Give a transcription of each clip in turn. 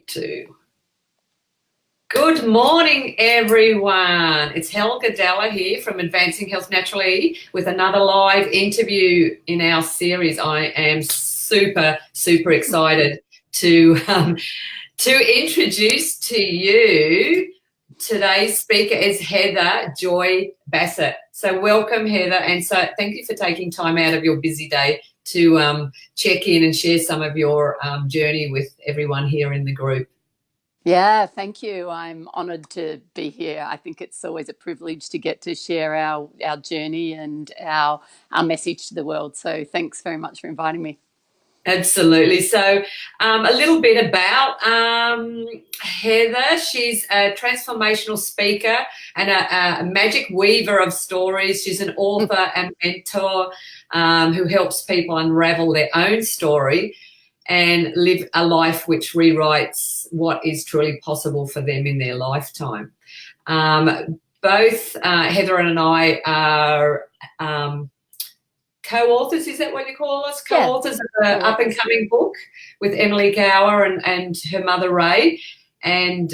Two. Good morning, everyone. It's Helga Dalla here from Advancing Health Naturally with another live interview in our series. I am super excited to introduce to you today's speaker is Heather Joy Bassett. So welcome, Heather, and so thank you for taking time out of your busy day to check in and share some of your journey with everyone here in the group. Yeah, thank you. I'm honoured to be here. I think it's always a privilege to get to share our journey and our message to the world. So thanks very much for inviting me. Absolutely. So a little bit about Heather. She's a transformational speaker and a magic weaver of stories. She's an author and mentor who helps people unravel their own story and live a life which rewrites what is truly possible for them in their lifetime. Both Heather and I are co-authors, is that what you call us? Co-authors of the up-and-coming book with Emily Gower and her mother Ray, and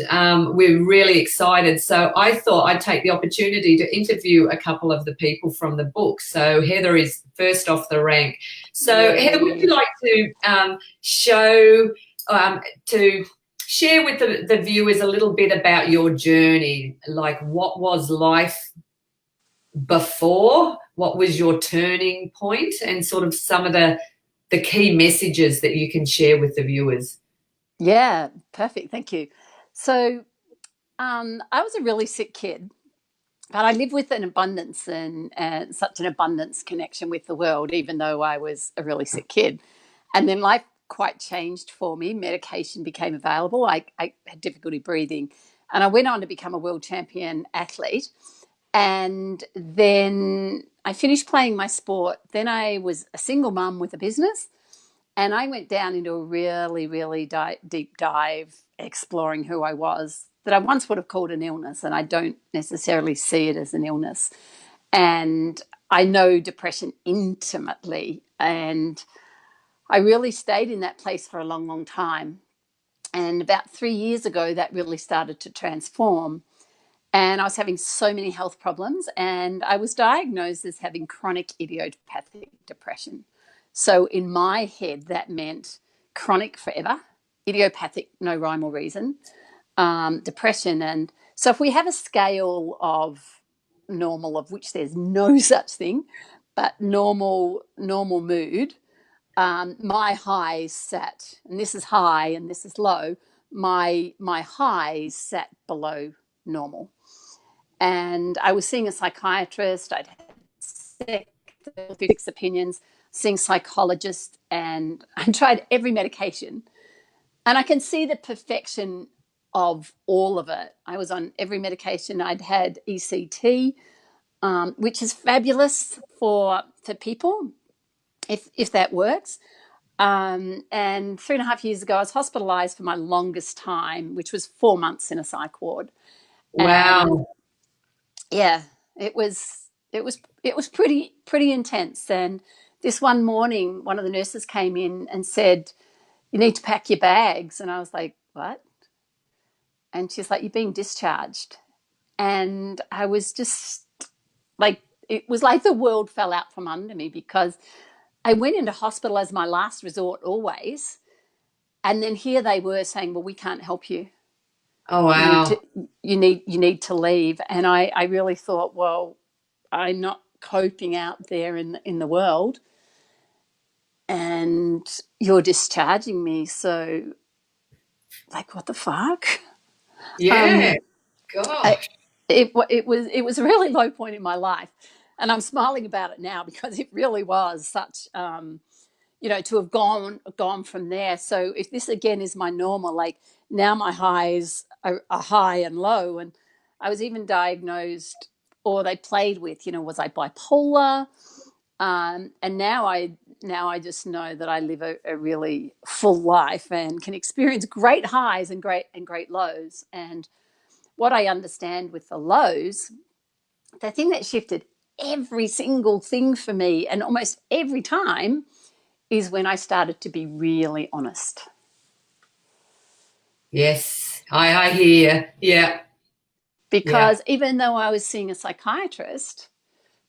we're really excited. So I thought I'd take the opportunity to interview a couple of the people from the book. So Heather is first off the rank. So Heather, would you like to share with the viewers a little bit about your journey, like what was life before, what was your turning point, and sort of some of the key messages that you can share with the viewers? Yeah, perfect. Thank you. So I was a really sick kid, but I live with an abundance and such an abundance connection with the world, even though I was a really sick kid. And then life quite changed for me. Medication became available. I had difficulty breathing, and I went on to become a world champion athlete. And then I finished playing my sport. Then I was a single mum with a business, and I went down into a really deep dive exploring who I was that I once would have called an illness, and I don't necessarily see it as an illness. And I know depression intimately, and I really stayed in that place for a long time. And about 3 years ago, that really started to transform. And I was having so many health problems, and I was diagnosed as having chronic idiopathic depression. So in my head, that meant chronic forever, idiopathic, no rhyme or reason, depression. And so if we have a scale of normal, of which there's no such thing, but normal mood, my highs sat, and this is high and this is low, my highs sat below normal. And I was seeing a psychiatrist. I'd had six opinions, seeing psychologists, and I tried every medication. And I can see the perfection of all of it. I was on every medication. I'd had ECT, which is fabulous for people, if that works. And 3.5 years ago, I was hospitalised for my longest time, which was 4 months in a psych ward. Wow. And yeah, it was pretty intense. And this one morning, one of the nurses came in and said, "You need to pack your bags." And I was like, "What?" And she's like, "You're being discharged." And I was just like, it was like the world fell out from under me, because I went into hospital as my last resort always. And then here they were saying, "Well, we can't help you. Oh, wow. You need to leave." And I really thought, well, I'm not coping out there in the world, and you're discharging me. So, like, what the fuck? Yeah. Gosh. It was a really low point in my life, and I'm smiling about it now because it really was such. To have gone from there. So if this again is my normal, like now my highs are high and low, and I was even diagnosed, or they played with, was I bipolar? And now I just know that I live a really full life and can experience great highs and great lows. And what I understand with the lows, the thing that shifted every single thing for me, and almost every time, is when I started to be really honest. Yes, I hear. Yeah, yeah, Because even though I was seeing a psychiatrist,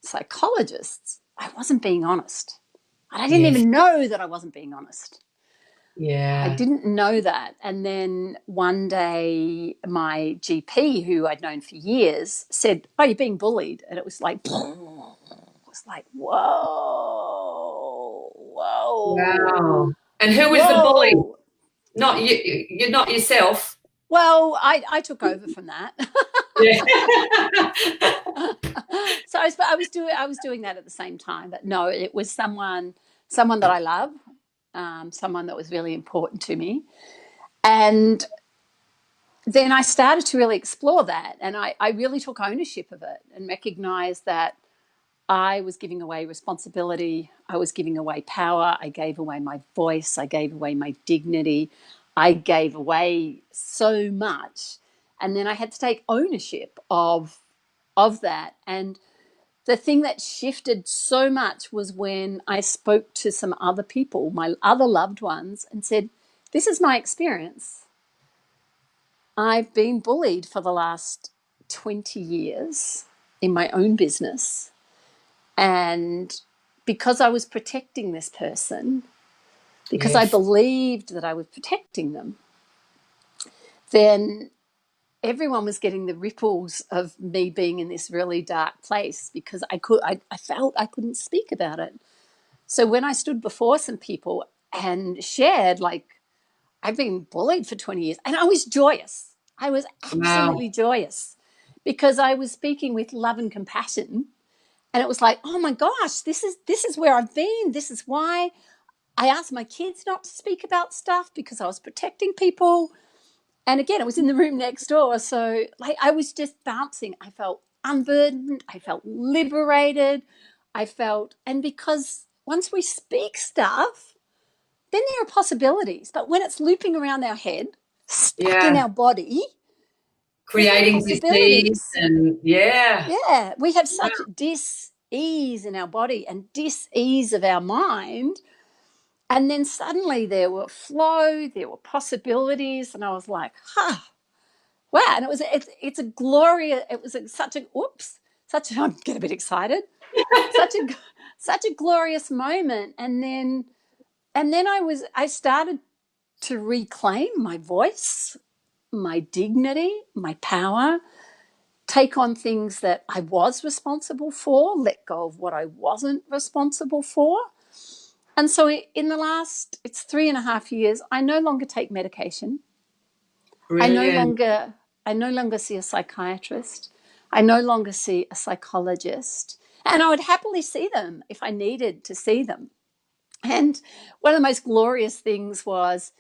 psychologists, I wasn't being honest. And I didn't yes, even know that I wasn't being honest. I yeah. didn't know that. And then one day, my GP, who I'd known for years, said, "Oh, you're being bullied." And it was like, it was like, whoa, whoa, Wow. And who was the bully? whoa. Not you. You're not yourself. Well, I took over from that. Yeah. So I was doing that at the same time, but no, it was someone that I love, someone that was really important to me, and then I started to really explore that, and I really took ownership of it and recognized that I was giving away responsibility, I was giving away power, I gave away my voice, I gave away my dignity, I gave away so much, and then I had to take ownership of that. And the thing that shifted so much was when I spoke to some other people, my other loved ones, and said, "This is my experience. I've been bullied for the last 20 years in my own business. And because I was protecting this person, because I Yes. believed that I was protecting them, then everyone was getting the ripples of me being in this really dark place because I felt I couldn't speak about it. So when I stood before some people and shared, like, I've been bullied for 20 years, and I was joyous. I was Wow. absolutely joyous because I was speaking with love and compassion. And it was like, oh my gosh, this is where I've been. This is why I asked my kids not to speak about stuff, because I was protecting people. And again, it was in the room next door. So like I was just bouncing. I felt unburdened. I felt liberated. I felt, and because once we speak stuff, then there are possibilities. But when it's looping around our head, stuck in Yeah. our body, there's no Creating disease possibilities. and yeah. Yeah, we have Wow. such dis-ease in our body and dis-ease of our mind. And then suddenly there were flow, there were possibilities, and I was like, huh, wow. And it's a glorious, it was such a, oops, such a, I'm getting a bit excited, such a, such a glorious moment. And then I started to reclaim my voice, my dignity, my power, take on things that I was responsible for, let go of what I wasn't responsible for. And so in the last, it's 3.5 years, I no longer take medication. I no Brilliant. longer, I no longer see a psychiatrist. I no longer see a psychologist. And I would happily see them if I needed to see them. And one of the most glorious things was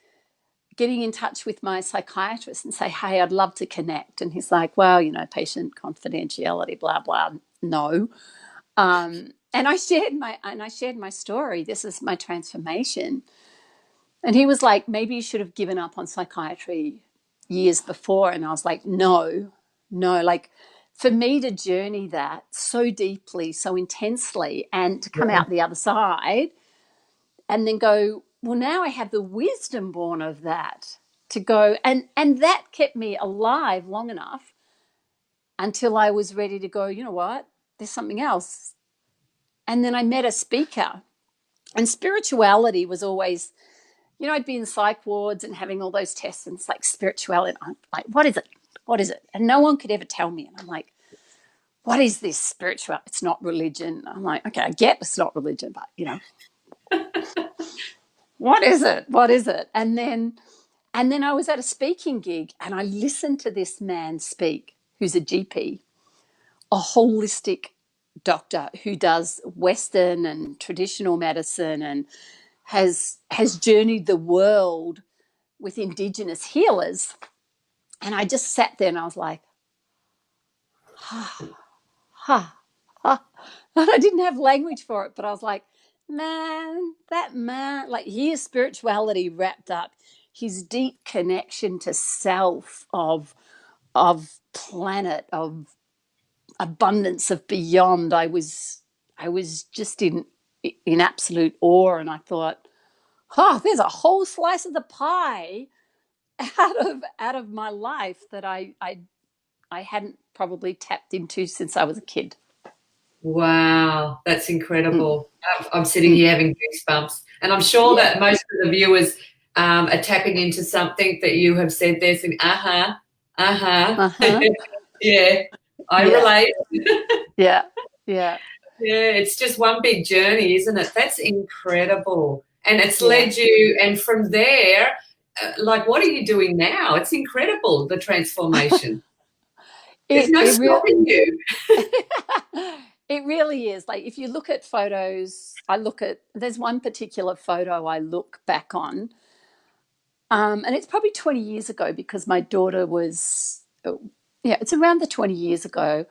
getting in touch with my psychiatrist and say, "Hey, I'd love to connect." And he's like, "Well, patient confidentiality, blah blah." No. And I shared my story. This is my transformation. And he was like, "Maybe you should have given up on psychiatry years before." And I was like, "No, no." Like, for me to journey that so deeply, so intensely, and to come Yeah. out the other side and then go, well, now I have the wisdom born of that to go. And that kept me alive long enough until I was ready to go, you know what? There's something else. And then I met a speaker, and spirituality was always, I'd be in psych wards and having all those tests, and it's like spirituality. I'm like, what is it? What is it? And no one could ever tell me. And I'm like, what is this spiritual? It's not religion. I'm like, okay, I get it's not religion, but what is it? What is it? And then I was at a speaking gig and I listened to this man speak, who's a GP, a holistic doctor who does Western and traditional medicine and has journeyed the world with Indigenous healers. And I just sat there and I was like, ha, ha, ha. And I didn't have language for it, but I was like, man, that man, like his spirituality wrapped up his deep connection to self, of planet, of abundance, of beyond. I was just in absolute awe, and I thought, oh, there's a whole slice of the pie out of my life that I hadn't probably tapped into since I was a kid. Wow, that's Mm, incredible. I'm sitting mm. here having goosebumps, and I'm sure Yeah. that most of the viewers are tapping into something that you have said there, saying, uh-huh, uh-huh. Uh-huh. Yeah, I Yeah. relate. Yeah. Yeah. Yeah, it's just one big journey, isn't it? That's incredible. And it's Yeah. led you, and from there, like, what are you doing now? It's incredible, the transformation. There's It no it real stopping you. it really is. Like if you look at photos, there's one particular photo I look back on. And it's probably 20 years ago because my daughter was, yeah, it's around the 20 years ago.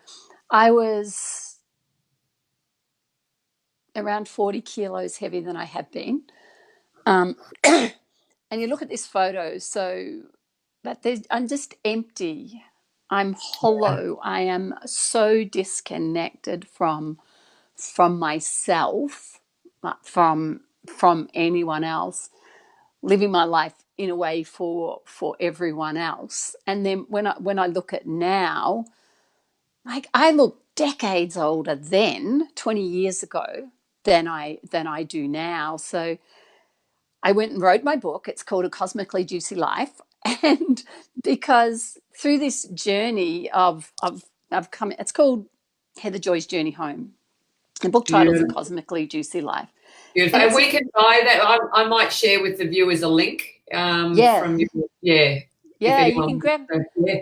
I was around 40 kilos heavier than I have been. Um, and you look at this photo, so I'm just empty. I'm hollow. I am so disconnected from myself, from anyone else, living my life in a way for everyone else. And then when I look at now, like I look decades older then, 20 years ago, than I do now. So I went and wrote my book. It's called A Cosmically Juicy Life. And because through this journey of coming, it's called Heather Joy's Journey Home. The book title's A Beautiful. Cosmically Juicy Life. Beautiful. And And it's, we can buy that. I might share with the viewers a link yeah, from you. Yeah, if yeah, anyone wants to. Yeah.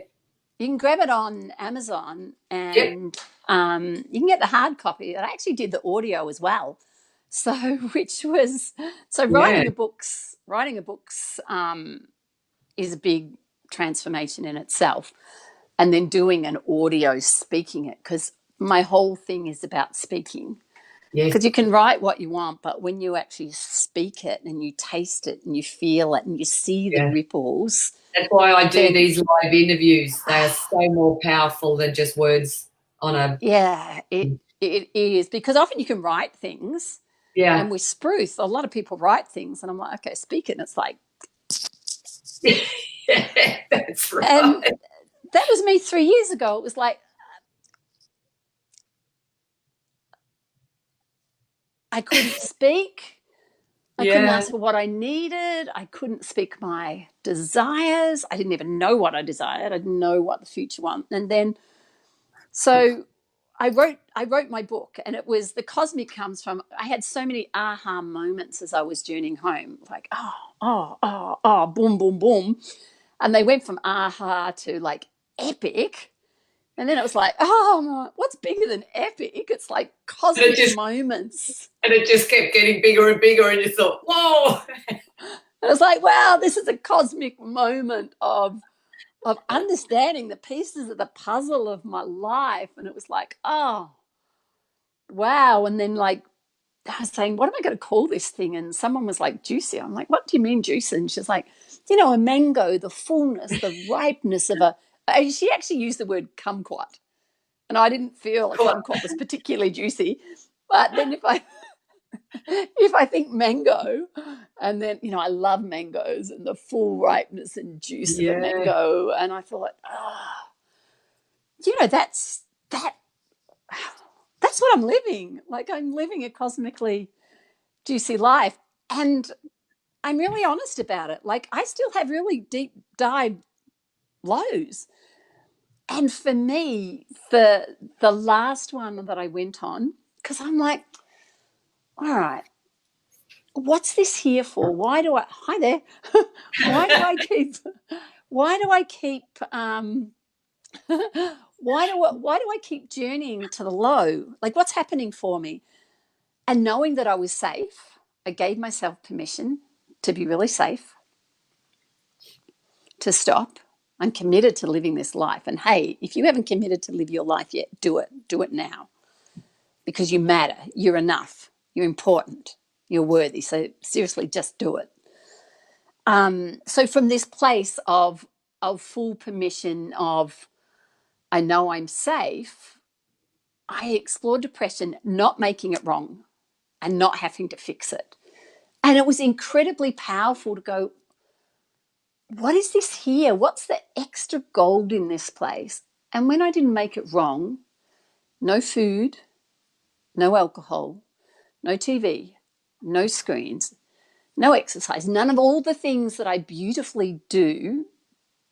you can grab it on Amazon, Yep. and you can get the hard copy. And I actually did the audio as well. So, which was so Yeah. writing a books is a big transformation in itself, and then doing an audio speaking it, because my whole thing is about speaking. Yes. Because you can write what you want, but when you actually speak it and you taste it and you feel it and you see the Yeah. ripples, That's why I do then these live interviews. They are so more powerful than just words on a. yeah, it is. Because often you can write things, Yeah. and with Spruth, a lot of people write things, and I'm like, okay, speak it. And it's like, Yeah, that's and right. that was me 3 years ago. It was like, I couldn't speak. I couldn't Yeah. ask for what I needed. I couldn't speak my desires. I didn't even know what I desired. I didn't know what the future was. And then, so I wrote my book, and it was the cosmic comes from, I had so many aha moments as I was journeying home, like, boom, boom, boom. And they went from aha to like epic. And then it was like, oh, what's bigger than epic? It's like And it cosmic just moments. and it just kept getting bigger and bigger, and you thought, whoa. And it's like, wow, this is a cosmic moment of understanding the pieces of the puzzle of my life. And it was like, oh, wow. And then like I was saying, what am I going to call this thing? And someone was like, juicy. I'm like, what do you mean juicy? And she's like, a mango, the fullness, the ripeness of a. She actually used the word kumquat, and I didn't feel a kumquat was particularly juicy. But then if I think mango, and then I love mangoes and the full ripeness and juice of a Yeah. mango, and I thought, that that's what I'm living. Like I'm living a cosmically juicy life, and I'm really honest about it. Like I still have really deep dive lows. And for me, the last one that I went on, because I'm like, all right, what's this here for? Why do I hi there? why do I keep why do I keep why do I keep journeying to the low? Like what's happening for me? And knowing that I was safe, I gave myself permission to be really safe, to stop. I'm committed to living this life. And hey, if you haven't committed to live your life yet, do it. Do it now. Because you matter. You're enough. You're important. You're worthy. So seriously, just do it. So from this place of full permission of I know I'm safe, I explored depression, not making it wrong and not having to fix it. And it was incredibly powerful to go, what is this here? What's the extra gold in this place? And when I didn't make it wrong, no food, no alcohol, no TV, no screens, no exercise, none of all the things that I beautifully do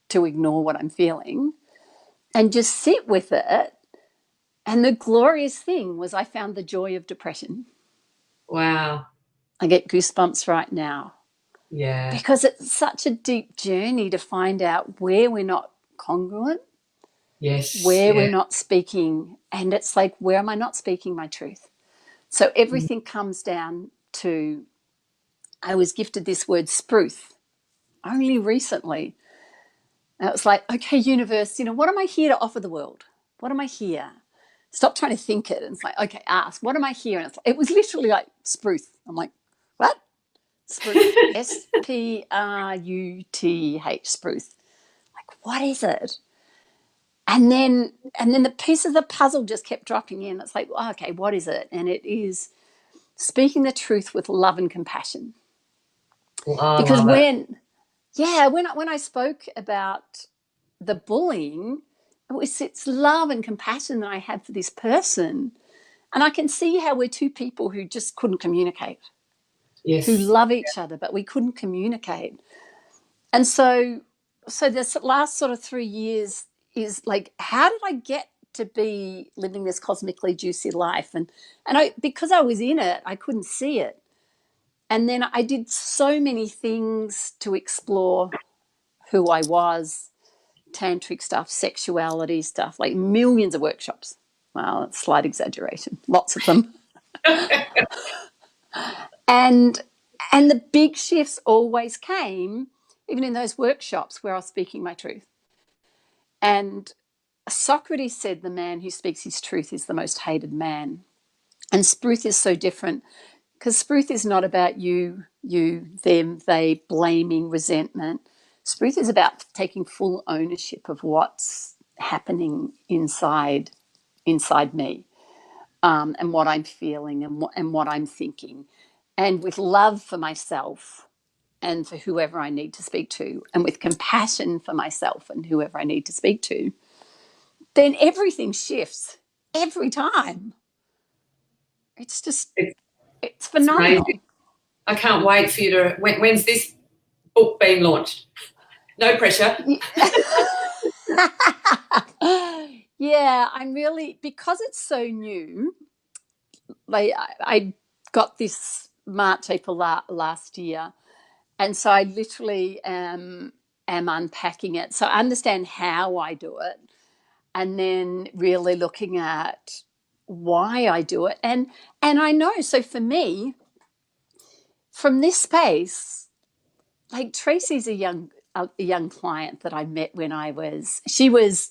to ignore what I'm feeling and just sit with it. And the glorious thing was I found the joy of depression. Wow. I get goosebumps right now Yeah. because it's such a deep journey to find out where we're not congruent, Yes. where Yeah. we're not speaking. And it's like, where am I not speaking my truth? So everything comes down to, I was gifted this word spruth only recently. And it was like, okay, universe, what am I here to offer the world? What am I here? Stop trying to think it. And it's like, okay, ask, what am I here? And it was literally like spruth. I'm like, what? Spruth. Spruth. Spruth. Like, what is it? And then the piece of the puzzle just kept dropping in. It's like, oh, okay, what is it? And it is speaking the truth with love and compassion. Well, I Because love it. when I spoke about the bullying, it's love and compassion that I had for this person. And I can see how we're two people who just couldn't communicate, who Yes. love each other, but we couldn't communicate. And so this last sort of 3 years is like, how did I get to be living this cosmically juicy life? And because I was in it, I couldn't see it. And then I did so many things to explore who I was, tantric stuff, sexuality stuff, like millions of workshops. Well, that's slight exaggeration, lots of them. And the big shifts always came, even in those workshops where I was speaking my truth. And Socrates said the man who speaks his truth is the most hated man. And spruth is so different because spruth is not about you, them, they, blaming, resentment. Spruth is about taking full ownership of what's happening inside me, and what I'm feeling and what I'm thinking, and with love for myself and for whoever I need to speak to, and with compassion for myself and whoever I need to speak to, then everything shifts every time. It's just, It's, it's it's amazing. phenomenal. I can't wait for you to. When's this book being launched? No pressure. Yeah, I'm really, because it's so new, like I got this March, April last year. And so I literally am unpacking it. So I understand how I do it and then really looking at why I do it. And I know, so for me, from this space, like Tracy's a young client that I met when she was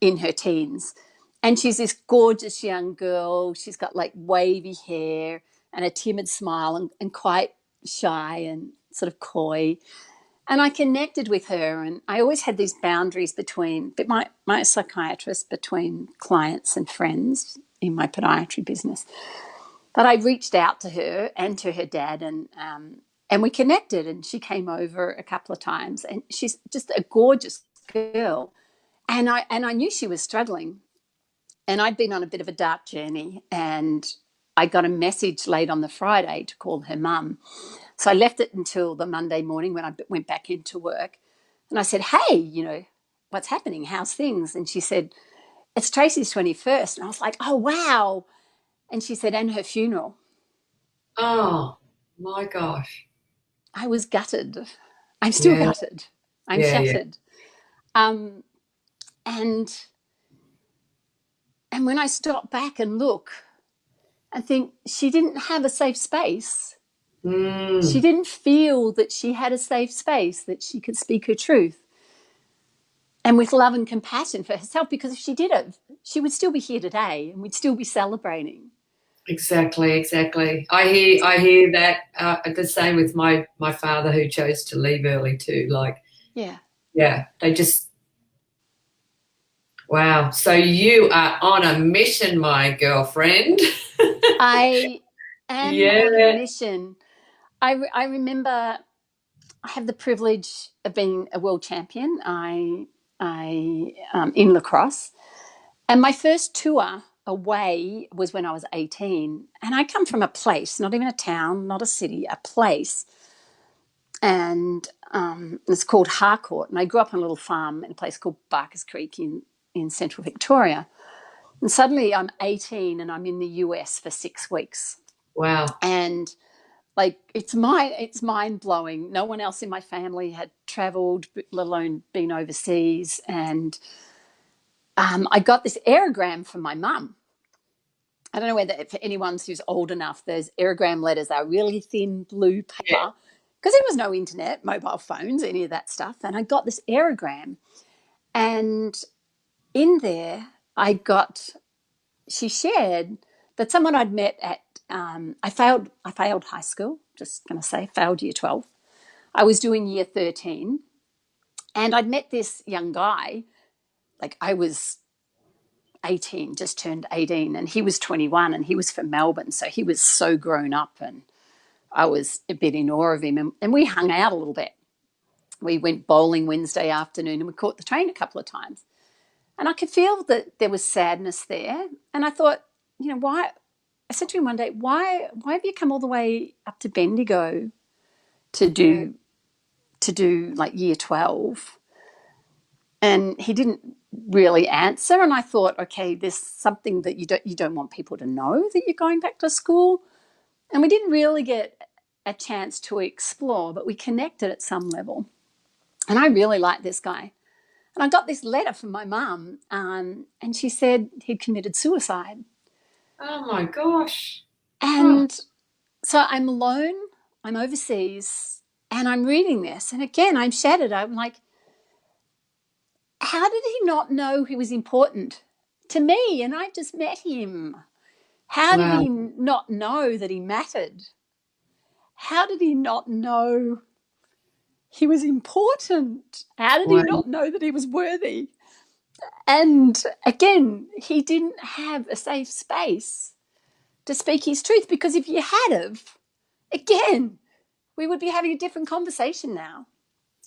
in her teens. And she's this gorgeous young girl. She's got like wavy hair and a timid smile and quite shy and sort of coy. And I connected with her, and I always had these boundaries between my psychiatrist, between clients and friends in my podiatry business. But I reached out to her and to her dad, and we connected. And she came over a couple of times, and she's just a gorgeous girl. And I knew she was struggling, and I'd been on a bit of a dark journey, and I got a message late on the Friday to call her mum. So I left it until the Monday morning when I went back into work. And I said, hey, what's happening? How's things? And she said, it's Tracy's 21st. And I was like, oh, wow. And she said, and her funeral. Oh my gosh. I was gutted. I'm still Yeah. gutted. I'm Yeah. Yeah. shattered. Um, and when I stop back and look, I think she didn't have a safe space. She Mm, didn't feel that she had a safe space, that she could speak her truth. And with love and compassion for herself, because if she did it, she would still be here today and we'd still be celebrating. exactly. Exactly. I hear that. The same with my father who chose to leave early too. Like, Yeah. yeah, they just. Wow. So you are on a mission, my girlfriend. I am on a Yeah. mission. I remember I have the privilege of being a world champion. In lacrosse, and my first tour away was when I was 18. And I come from a place, not even a town, not a city, a place. And it's called Harcourt. And I grew up on a little farm in a place called Barker's Creek in central Victoria. And suddenly I'm 18 and I'm in the US for 6 weeks. Wow. And it's mind blowing. No one else in my family had traveled, let alone been overseas. And I got this aerogram from my mum. I don't know whether for anyone who's old enough, those aerogram letters are really thin blue Yeah. paper because there was no internet, mobile phones, any of that stuff. And I got this aerogram, and in there, she shared that someone I'd met at, I failed high school, just going to say, failed year 12. I was doing year 13, and I'd met this young guy, like I was 18, just turned 18, and he was 21, and he was from Melbourne. So he was so grown up, and I was a bit in awe of him. And we hung out a little bit. We went bowling Wednesday afternoon, and we caught the train a couple of times. And I could feel that there was sadness there. And I thought, why? I said to him one day, why have you come all the way up to Bendigo to Yeah. do like year 12? And he didn't really answer. And I thought, okay, there's something that you don't want people to know that you're going back to school. And we didn't really get a chance to explore, but we connected at some level. And I really liked this guy. And I got this letter from my mum, and she said he'd committed suicide. Oh my gosh. Oh, And so I'm alone, I'm overseas, and I'm reading this. And again, I'm shattered. I'm like, how did he not know he was important to me? And I just met him. How did wow. he not know that he mattered? How did he not know he was important? How did he Wow. not know that he was worthy? And again, he didn't have a safe space to speak his truth, because if you had of, again, we would be having a different conversation now.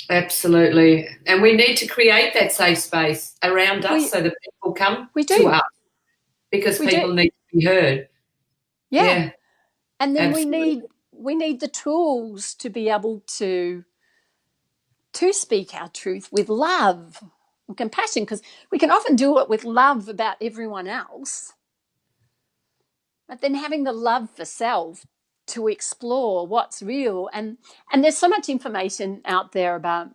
Absolutely. And we need to create that safe space around us We so that people come we to do. us because We do. people need to be heard. Yeah. Yeah, And then absolutely. we need the tools to be able to speak our truth with love and compassion, because we can often do it with love about everyone else, but then having the love for self to explore what's real. And there's so much information out there about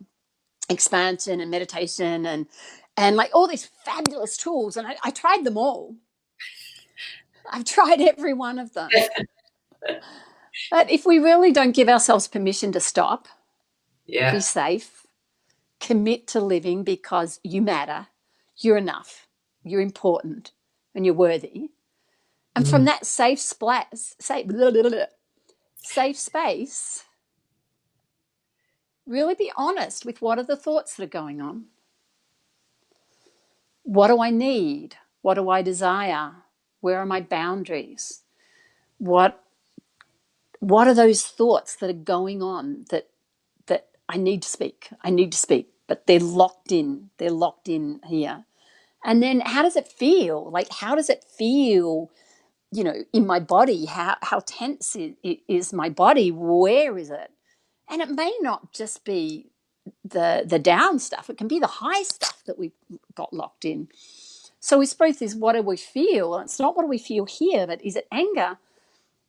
expansion and meditation and like all these fabulous tools, and I tried them all. I've tried every one of them. But if we really don't give ourselves permission to stop, be Yeah. safe, commit to living because you matter, you're enough, you're important, and you're worthy. And from Mm. that safe space, really be honest with what are the thoughts that are going on. What do I need? What do I desire? Where are my boundaries? What are those thoughts that are going on that I need to speak? I need to speak, but they're locked in. They're locked in here. And then how does it feel? Like, how does it feel, in my body? How tense is my body? Where is it? And it may not just be the down stuff. It can be the high stuff that we've got locked in. So with SPRUTH is, what do we feel? It's not what do we feel here, but is it anger?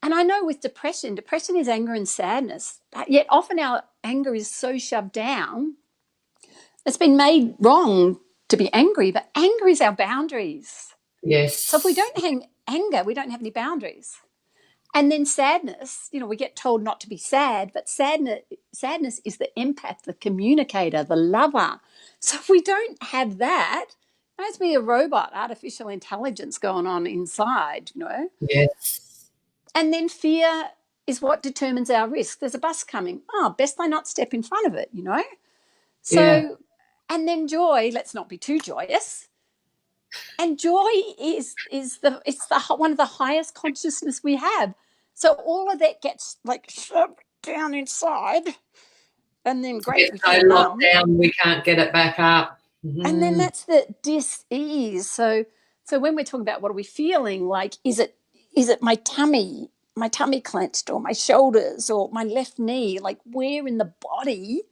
And I know with depression is anger and sadness, but yet often our anger is so shoved down. It's been made wrong to be angry, but anger is our boundaries. So if we Yes. don't have anger, we don't have any boundaries. And then sadness, we get told not to be sad, but sadness is the empath, the communicator, the lover. So if we don't have that, it must be a robot, artificial intelligence going on inside. Yes. And then fear is what determines our risk. There's a bus coming. Oh, best I not step in front of it. Yeah. So, and then joy, let's not be too joyous. And joy is the one of the highest consciousness we have. So all of that gets like shoved down inside and then great, It's we so feel locked numb. down, we can't get it back up. And then that's the dis-ease. So when we're talking about what are we feeling, like, is it my tummy clenched, or my shoulders, or my left knee? Like, where in the body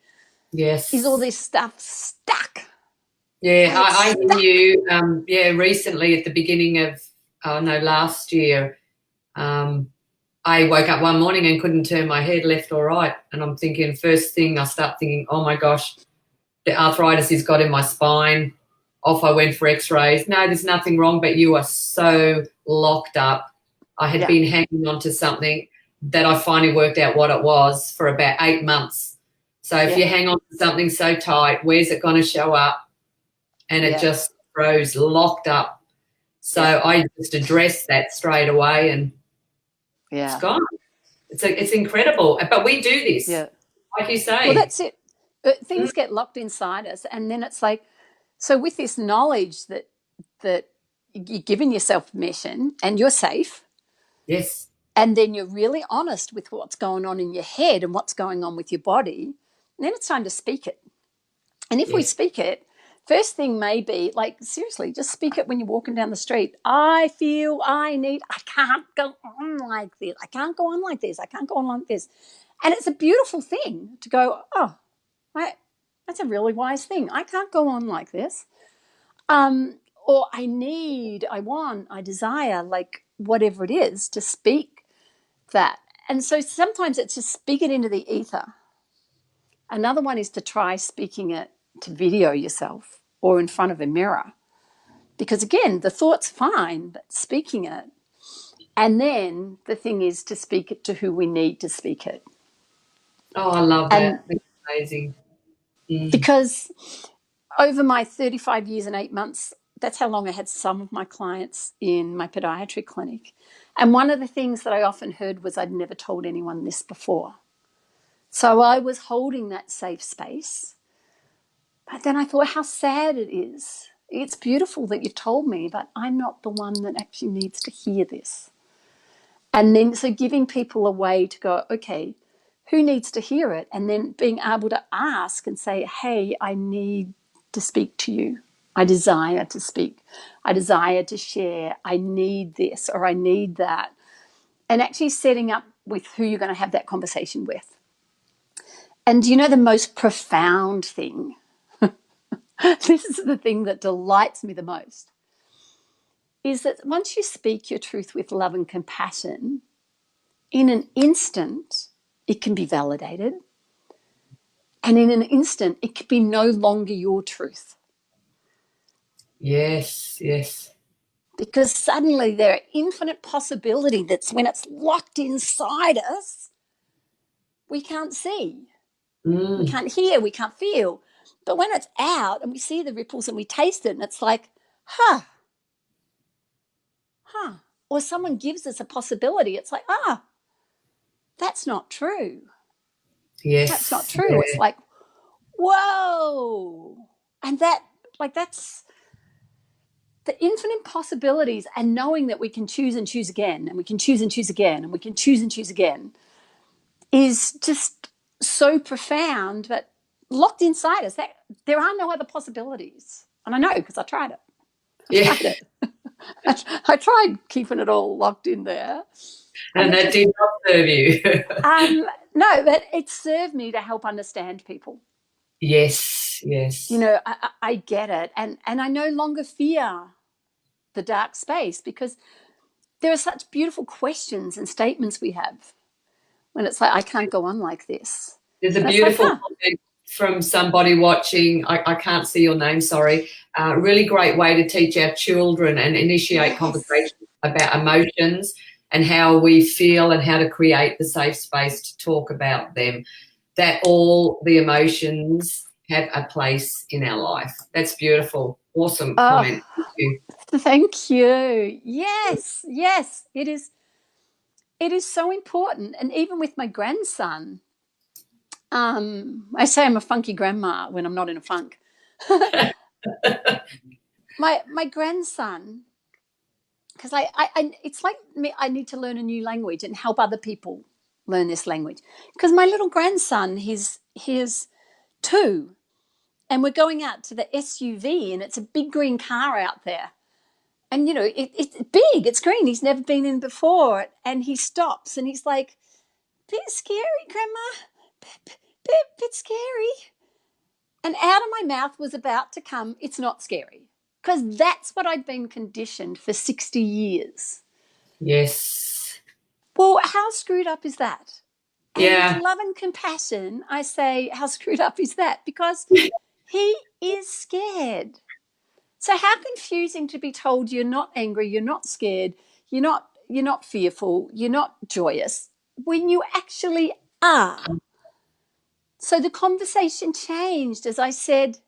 is all Yes. this stuff stuck? Yeah, And it's I stuck. knew, recently at the beginning of, oh no, last year, I woke up one morning and couldn't turn my head left or right. And I'm thinking, first thing I start thinking, oh my gosh, the arthritis has got in my spine. Off I went for x-rays. No, there's nothing wrong, but you are so locked up. I had Yeah, been hanging on to something that I finally worked out what it was for about 8 months. So if yeah, you hang on to something so tight, where's it going to show up? And it yeah, just froze, locked up. So yeah, I just addressed that straight away, and it's yeah, gone. It's incredible. But we do this, yeah. like you Well, say. that's it. Mm, Things get locked inside us, and then it's like, so with this knowledge that you're giving yourself permission and you're safe, yes. and then you're really honest with what's going on in your head and what's going on with your body, and then it's time to speak it. And if we Yes. speak it, first thing may be, like, seriously, just speak it when you're walking down the street. I feel, I can't go on like this. I can't go on like this. I can't go on like this. And it's a beautiful thing to go, oh, that's a really wise thing. I can't go on like this. Or I need, I want, I desire, like, whatever it is, to speak that. And so sometimes it's just speak it into the ether. Another one is to try speaking it to video yourself or in front of a mirror. Because again, the thought's fine, but speaking it. And then the thing is to speak it to who we need to speak it. Oh, I love And that. That's amazing. Mm. because over my 35 years and 8 months, that's how long I had some of my clients in my podiatry clinic. And one of the things that I often heard was I'd never told anyone this before. So I was holding that safe space. But then I thought, how sad it is. It's beautiful that you told me, but I'm not the one that actually needs to hear this. And then so giving people a way to go, okay, who needs to hear it? And then being able to ask and say, hey, I need to speak to you. I desire to speak. I desire to share. I need this or I need that. And actually setting up with who you're going to have that conversation with. And you know the most profound thing? This is the thing that delights me the most, is that once you speak your truth with love and compassion, in an instant, it can be validated. And in an instant, it could be no longer your truth. Yes, yes. Because suddenly there are infinite possibility that's when it's locked inside us, we can't see, we Mm. can't hear, we can't feel. But when it's out and we see the ripples and we taste it, and it's like, huh, or someone gives us a possibility, it's like, that's not true. That's not Yes. true. It's Yeah. like, whoa. And that, like, that's the infinite possibilities, and knowing that we can choose and choose again, and we can choose and choose again, and we can choose and choose again is just so profound, but locked inside us. That there are no other possibilities. And I know because I tried it. I Yeah. tried it. I tried keeping it all locked in there. And And it that just, did not serve you. no, but it served me to help understand people. Yes, You yes. know, I get it. And I no longer fear the dark space because there are such beautiful questions and statements we have when it's like, I can't go on like this. There's a And it's like, beautiful comment from somebody watching. I can't see your name, sorry. Really great way to teach our children and initiate yes. conversations about emotions and how we feel and how to create the safe space to talk about them. That all the emotions have a place in our life. That's beautiful. Awesome comment. Oh, Thank you. thank you. Yes, yes, it is. It is so important. And even with my grandson, I say I'm a funky grandma when I'm not in a funk. My grandson, because it's like me, I need to learn a new language and help other people learn this language. Because my little grandson, here's two, and we're going out to the SUV, and it's a big green car out there. And, it's big, it's green. He's never been in before. And he stops and he's like, bit scary, Grandma, bit scary. And out of my mouth was about to come, it's not scary. Because that's what I'd been conditioned for 60 years. Yes. Well, how screwed up is that? And Yeah. with love and compassion, I say, how screwed up is that? Because he is scared. So how confusing to be told you're not angry, you're not scared, you're not fearful, you're not joyous, when you actually are. So the conversation changed as I said,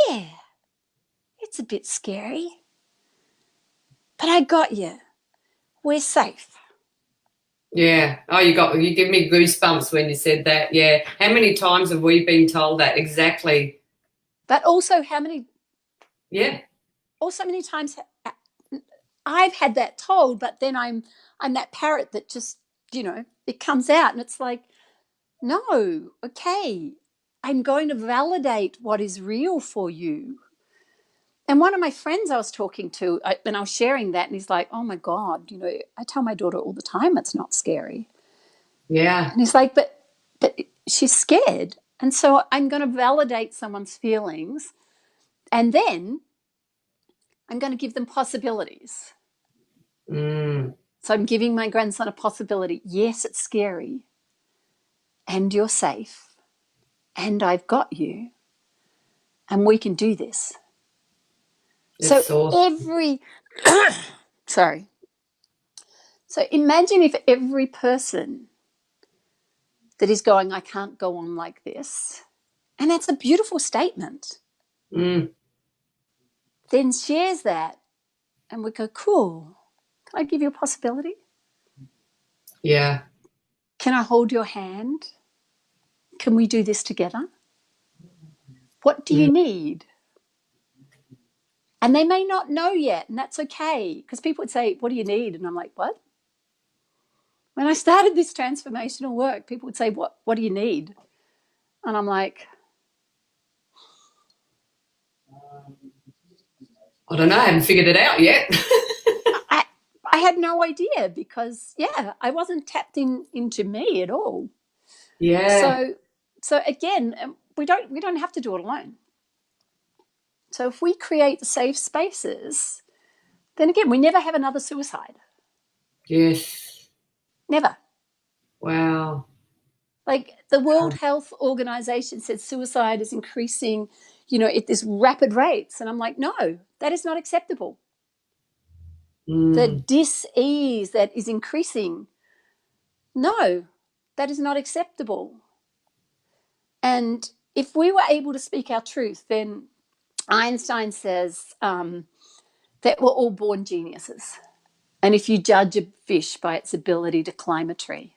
yeah, it's a bit scary, but I got you. We're safe. Yeah. Oh, you give me goosebumps when you said that. Yeah. How many times have we been told that? Exactly. But also Yeah. also many times I've had that told, but then I'm that parrot that just, it comes out and it's like, no, okay, I'm going to validate what is real for you. And one of my friends I was talking to, and I was sharing that, and he's like, oh my God, I tell my daughter all the time it's not scary. Yeah. And he's like, but she's scared. And so I'm going to validate someone's feelings, and then I'm going to give them possibilities. So I'm giving my grandson a possibility. Yes, it's scary, and you're safe, and I've got you, and we can do this. It's So awesome. sorry. So imagine if every person that is going, I can't go on like this, and that's a beautiful statement, then shares that, and we go, cool. Can I give you a possibility? Yeah. Can I hold your hand? Can we do this together? What do you need? And they may not know yet, and that's okay, because people would say, what do you need? And I'm like, what? When I started this transformational work, people would say, what do you need? And I'm like, I don't know. I haven't figured it out yet. I had no idea because, I wasn't tapped into me at all. Yeah. So again, we don't have to do it alone. So if we create the safe spaces, then again, we never have another suicide. Yes. Never. Wow. Like the World Health Organization said suicide is increasing, at this rapid rates. And I'm like, no, that is not acceptable. The dis-ease that is increasing, no, that is not acceptable. And if we were able to speak our truth, then Einstein says that we're all born geniuses. And if you judge a fish by its ability to climb a tree,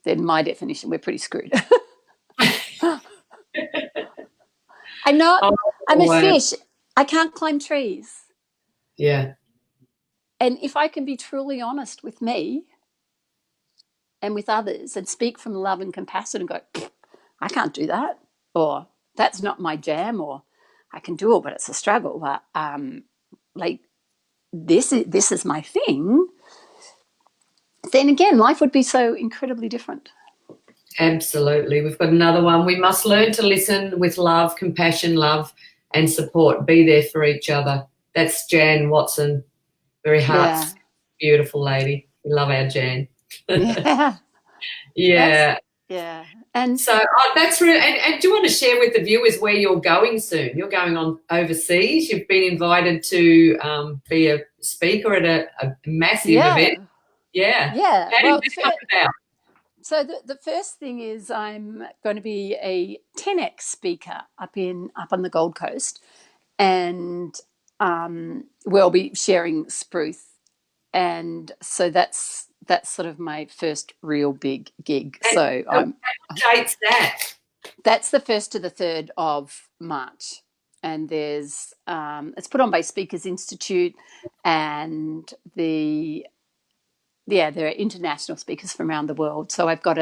then my definition, we're pretty screwed. I'm a fish. I can't climb trees. Yeah. And if I can be truly honest with me and with others and speak from love and compassion and go, I can't do that, or that's not my jam, or I can do it, but it's a struggle. But like this is my thing. Then again, life would be so incredibly different. Absolutely. We've got another one. We must learn to listen with love, compassion, love, and support. Be there for each other. That's Jan Watson. Very hearts, beautiful lady. We love our Jan. Yeah. Yeah. Yeah. And so that's really, and do you want to share with the viewers where you're going soon? You're going on overseas. You've been invited to be a speaker at a massive event. Yeah. Yeah. How did this come about? So the first thing is I'm going to be a 10x speaker up on the Gold Coast, and we'll be sharing SPRUTH, and so that's sort of my first real big gig. And what date's that? That's the 1st to the 3rd of March, and there's it's put on by Speakers Institute, and there are international speakers from around the world. So I've got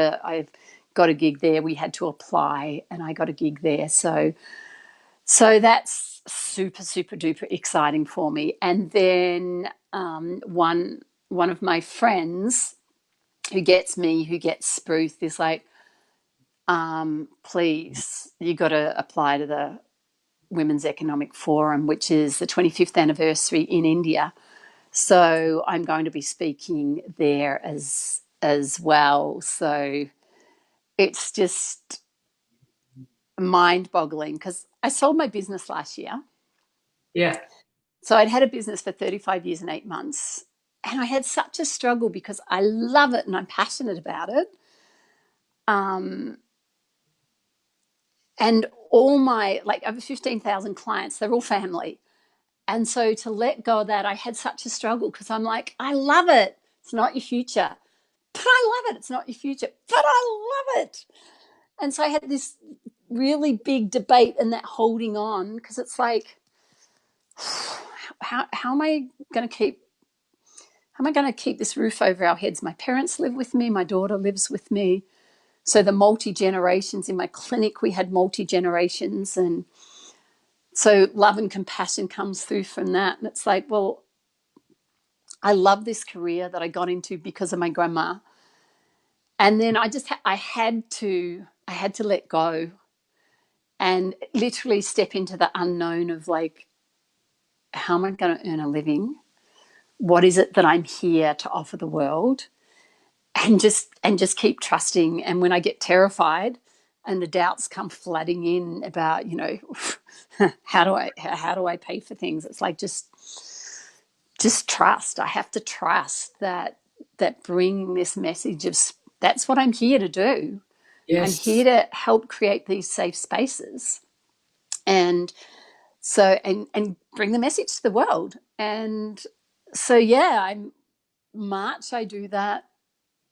got a gig there. We had to apply, and I got a gig there. So that's super, super duper exciting for me. And then one of my friends who gets SPRUTH is like, please, you got to apply to the Women's Economic Forum, which is the 25th anniversary in India. So I'm going to be speaking there as well. So it's just mind-boggling because I sold my business last year. Yeah. So I'd had a business for 35 years and 8 months, and I had such a struggle because I love it and I'm passionate about it. And all my, like, over 15,000 clients, they're all family. And so to let go of that, I had such a struggle because I'm like, I love it. It's not your future. But I love it. It's not your future. But I love it. And so I had this really big debate and that holding on because it's like, how am I going to keep this roof over our heads? My parents live with me. My daughter lives with me. So the multi-generations in my clinic, we had multi-generations. And so love and compassion comes through from that. And it's like, well, I love this career that I got into because of my grandma. And then I had to let go and literally step into the unknown of like, how am I going to earn a living? What is it that I'm here to offer the world? And just keep trusting. And when I get terrified and the doubts come flooding in about, how do I pay for things? It's like just trust. I have to trust that bringing this message of that's what I'm here to do. I'm here Yes. to help create these safe spaces, and so and bring the message to the world. And so I'm March I do that.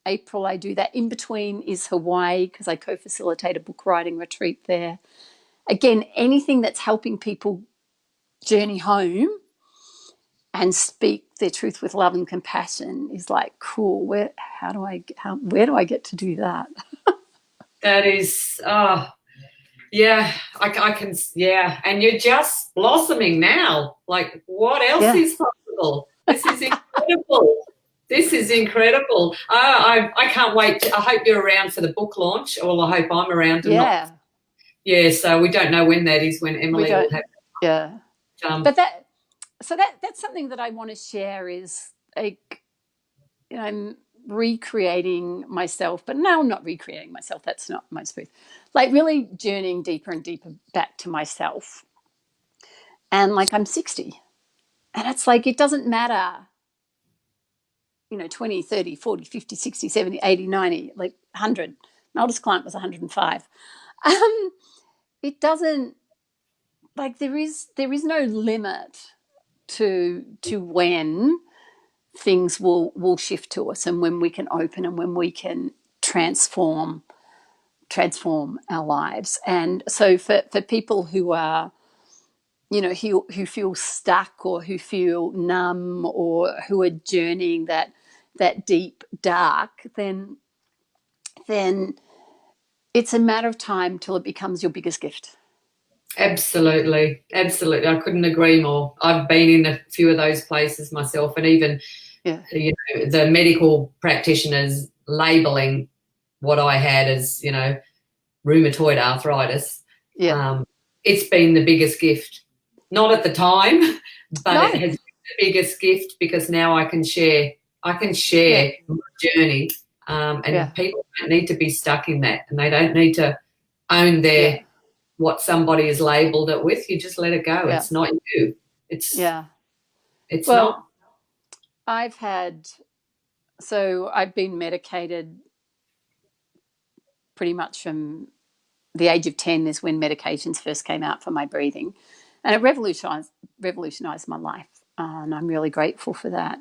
April I do that. In between is Hawaii because I co-facilitate a book writing retreat there. Again, anything that's helping people journey home and speak their truth with love and compassion is like, cool. Where do I get to do that? That is, yeah, I can, yeah. And you're just blossoming now. Like, what else Yeah. is possible? This is incredible. This is incredible. I can't wait. I hope you're around for the book launch. Well, I hope I'm around and not. Yeah. Yeah, so we don't know when that is, when We Emily will don't. have. Yeah. Um, But that's something that I want to share is like, I'm recreating myself, but no, I'm not recreating myself. That's not my truth. Like really journeying deeper and deeper back to myself. And like I'm 60. And it's like, it doesn't matter, 20, 30, 40, 50, 60, 70, 80, 90, like 100. My oldest client was 105. It doesn't, like there is no limit to when things will shift to us and when we can open and when we can transform our lives. And so for people who are, who feel stuck or who feel numb or who are journeying that deep dark, then it's a matter of time till it becomes your biggest gift. Absolutely. Absolutely. I couldn't agree more. I've been in a few of those places myself, and even, Yeah. the medical practitioners labeling what I had as, rheumatoid arthritis. Yeah. It's been the biggest gift. Not at the time, but No. it has been the biggest gift because now I can share Yeah. my journey. And Yeah. people don't need to be stuck in that, and they don't need to own their Yeah. what somebody has labeled it with. You just let it go. Yeah. It's not you. It's Well, not. I've been medicated pretty much from the age of 10 is when medications first came out for my breathing, and it revolutionized my life, and I'm really grateful for that.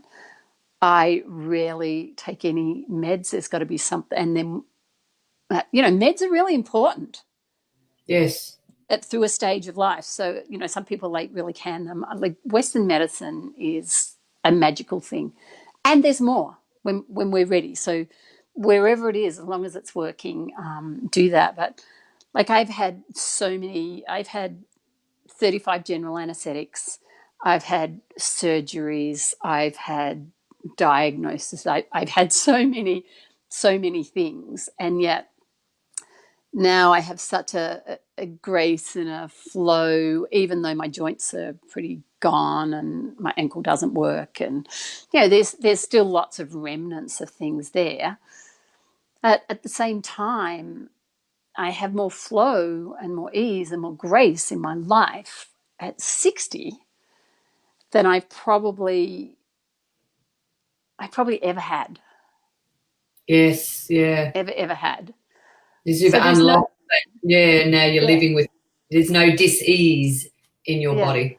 I rarely take any meds. There's got to be something, and then meds are really important Yes. through a stage of life. So some people like really can them. Like Western medicine is a magical thing, and there's more when we're ready. So wherever it is, as long as it's working, do that. But like I've had 35 general anesthetics, I've had surgeries, I've had diagnosis, I've had so many things, and yet now I have such a grace and a flow, even though my joints are pretty gone and my ankle doesn't work, and there's still lots of remnants of things there. At the same time, I have more flow and more ease and more grace in my life at 60 than I probably ever had. Yes, yeah. Ever had. Because you've So there's no, unlocked that. Yeah, now you're yeah, living with, there's no dis-ease in your yeah. body.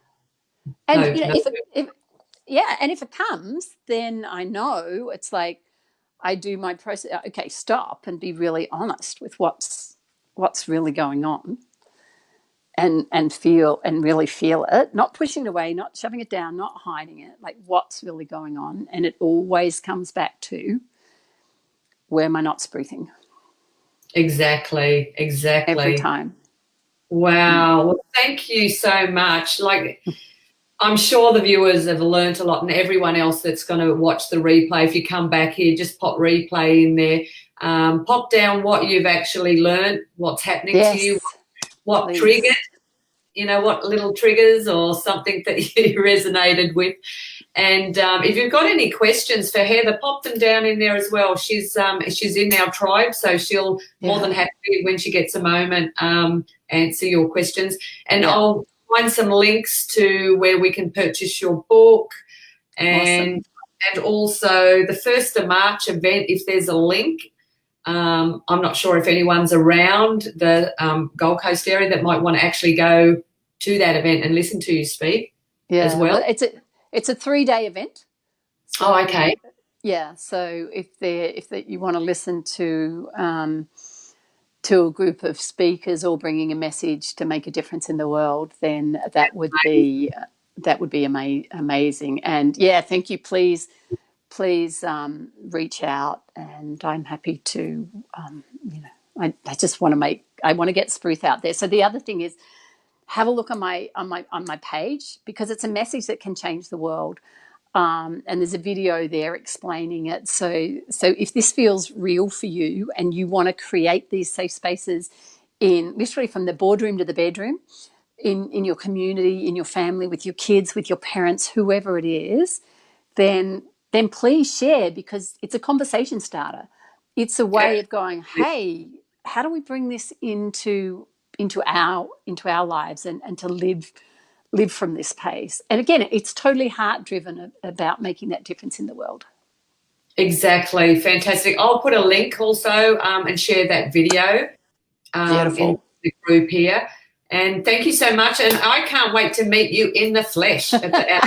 And No, no. if it comes, then I know it's like I do my process. Okay, stop and be really honest with what's really going on, and feel and really feel it, not pushing it away, not shoving it down, not hiding it, like what's really going on. And it always comes back to, where am I not spruiking? Exactly, Every exactly. time. Wow. Well, thank you so much. Like, I'm sure the viewers have learnt a lot, and everyone else that's going to watch the replay, if you come back here, just pop replay in there. Pop down what you've actually learnt, what's happening to you, Yes, what triggered, please. what little triggers or something that you resonated with. And if you've got any questions for Heather, pop them down in there as well. She's in our tribe, so she'll more than happy, when she gets a moment, answer your questions. And I'll find some links to where we can purchase your book, and Awesome. and also the 1st of March event, if there's a link. I'm not sure if anyone's around the Gold Coast area that might want to actually go to that event and listen to you speak as Yeah, well. well, it's a 3-day event. So, Oh, okay. yeah. So if you want to listen to a group of speakers all bringing a message to make a difference in the world, then that would be amazing. And yeah, thank you. Please reach out, and I'm happy to. I just want to get Spruth out there. So the other thing is, have a look on my page, because it's a message that can change the world. And there's a video there explaining it. So if this feels real for you and you want to create these safe spaces, in literally from the boardroom to the bedroom, in your community, in your family, with your kids, with your parents, whoever it is, then please share, because it's a conversation starter. It's a way of going, hey, how do we bring this into our lives, and to live from this pace. And again, it's totally heart driven about making that difference in the world. Exactly. Fantastic. I'll put a link also, and share that video in the group here. And thank you so much. And I can't wait to meet you in the flesh at our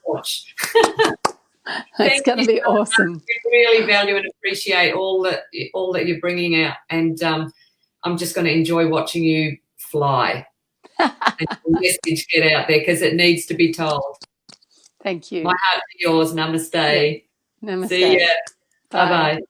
watch. It's going to be awesome. We really value and appreciate all that you're bringing out. And I'm just going to enjoy watching you fly. And the message get out there, because it needs to be told. Thank you. My heart to yours. Namaste. Yeah. Namaste. See ya. Bye. Bye-bye.